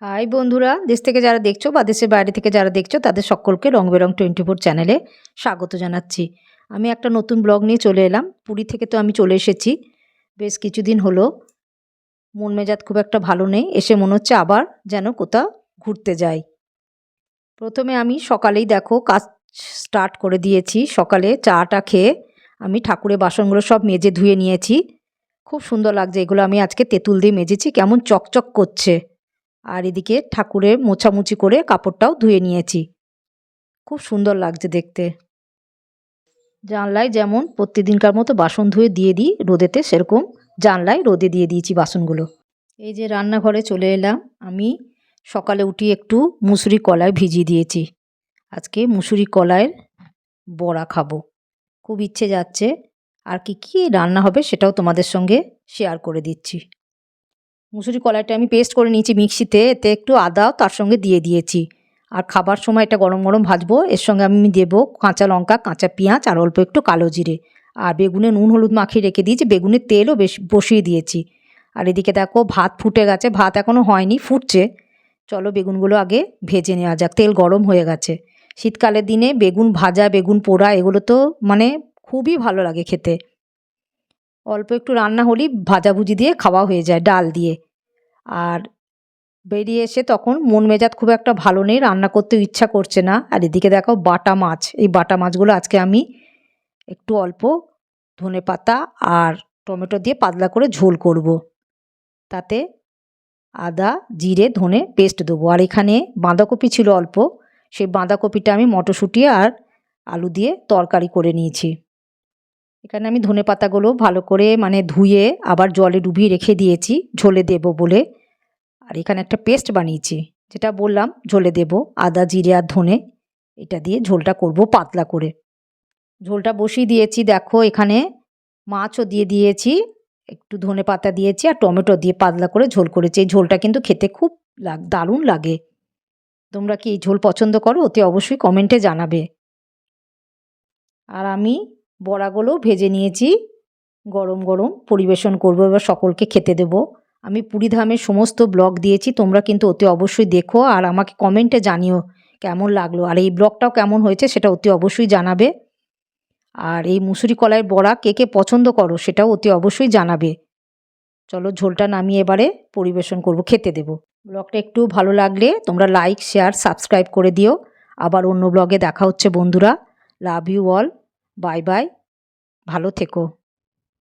High বন্ধুরা, দেশ থেকে যারা দেখছো বা দেশের বাইরে থেকে যারা দেখছো তাদের সকলকে রং বেরং 24 চ্যানেলে স্বাগত জানাচ্ছি। আমি একটা নতুন ব্লগ নিয়ে চলে এলাম। পুরী থেকে তো আমি চলে এসেছি বেশ কিছুদিন হলো। মন মেজাজ খুব একটা ভালো নেই, এসে মনে হচ্ছে আবার যেন কোথাও ঘুরতে যাই। প্রথমে আমি সকালেই দেখো কাজ স্টার্ট করে দিয়েছি। সকালে চাটা খেয়ে আমি ঠাকুরের বাসনগুলো সব মেজে ধুয়ে নিয়েছি। খুব সুন্দর লাগছে, এগুলো আমি আজকে তেঁতুল দিয়ে মেজেছি, কেমন চকচক করছে। আর এদিকে ঠাকুরের মোছামুছি করে কাপড়টাও ধুয়ে নিয়েছি, খুব সুন্দর লাগছে দেখতে। জানলায় যেমন প্রতিদিনকার মতো বাসন ধুয়ে দিয়ে দিই রোদেতে, সেরকম জানলায় রোদে দিয়ে দিয়েছি বাসনগুলো। এই যে রান্নাঘরে চলে এলাম। আমি সকালে উঠি একটু মুসুরি কলাই ভিজিয়ে দিয়েছি। আজকে মুসুরি কলাইয়ের বড়া খাবো, খুব ইচ্ছে যাচ্ছে। আর কি কি রান্না হবে সেটাও তোমাদের সঙ্গে শেয়ার করে দিচ্ছি। মুসুরি কলাইটা আমি পেস্ট করে নিয়েছি মিক্সিতে, এতে একটু আদাও তার সঙ্গে দিয়ে দিয়েছি। আর খাবার সময় এটা গরম গরম ভাজবো, এর সঙ্গে আমি দেবো কাঁচা লঙ্কা, কাঁচা পেঁয়াজ আর অল্প একটু কালো জিরে। আর বেগুনে নুন হলুদ মাখিয়ে রেখে দিয়েছি, বেগুনের তেলও বেশ বসিয়ে দিয়েছি। আর এদিকে দেখো ভাত ফুটে গেছে, ভাত এখনও হয়নি, ফুটছে। চলো বেগুনগুলো আগে ভেজে নেওয়া যাক, তেল গরম হয়ে গেছে। শীতকালের দিনে বেগুন ভাজা, বেগুন পোড়া এগুলো তো মানে খুবই ভালো লাগে খেতে। অল্প একটু রান্না হলেই ভাজাভুজি দিয়ে খাওয়া হয়ে যায় ডাল দিয়ে। আর বেরিয়ে এসে তখন মন মেজাজ খুব একটা ভালো নেই, রান্না করতেও ইচ্ছা করছে না। আর এদিকে দেখো বাটা মাছ, এই বাটা মাছগুলো আজকে আমি একটু অল্প ধনেপাতা আর টমেটো দিয়ে পাতলা করে ঝোল করব। তাতে আদা জিরে ধনে পেস্ট দেবো। আর এখানে বাঁধাকপি ছিল অল্প, সেই বাঁধাকপিটা আমি মটরশুঁটি আর আলু দিয়ে তরকারি করে নিয়েছি। এখানে আমি ধনেপাতাগুলো ভালো করে মানে ধুয়ে আবার জলে ডুবিয়ে রেখে দিয়েছি ঝোলে দেব বলে। আর এখানে একটা পেস্ট বানিয়েছি, যেটা বললাম ঝোলে দেব, আদা জিরে আর ধনে, এটা দিয়ে ঝোলটা করব পাতলা করে। ঝোলটা বসিয়ে দিয়েছি, দেখো এখানে মাছও দিয়ে দিয়েছি, একটু ধনে পাতা দিয়েছি আর টমেটো দিয়ে পাতলা করে ঝোল করেছি। এই ঝোলটা কিন্তু খেতে খুব দারুণ লাগে। তোমরা কি এই ঝোল পছন্দ করো? অতি অবশ্যই কমেন্টে জানাবে। আর আমি বড়াগুলো ভেজে নিয়েছি, গরম গরম পরিবেশন করব, এবার সকলকে খেতে দেব। আমি পুরীধামের সমস্ত ব্লগ দিয়েছি, তোমরা কিন্তু অতি অবশ্যই দেখো আর আমাকে কমেন্টে জানিও কেমন লাগলো। আর এই ব্লগটাও কেমন হয়েছে সেটা অতি অবশ্যই জানাবে। আর এই মুসুরি কলাইয়ের বড়া কে কে পছন্দ করো সেটাও অতি অবশ্যই জানাবে। চলো ঝোলটা নামিয়ে এবারে পরিবেশন করব, খেতে দেব। ব্লগটা একটু ভালো লাগলে তোমরা লাইক শেয়ার সাবস্ক্রাইব করে দিও। আবার অন্য ব্লগে দেখা হচ্ছে বন্ধুরা। Love you all, bye bye, ভালো থেকো।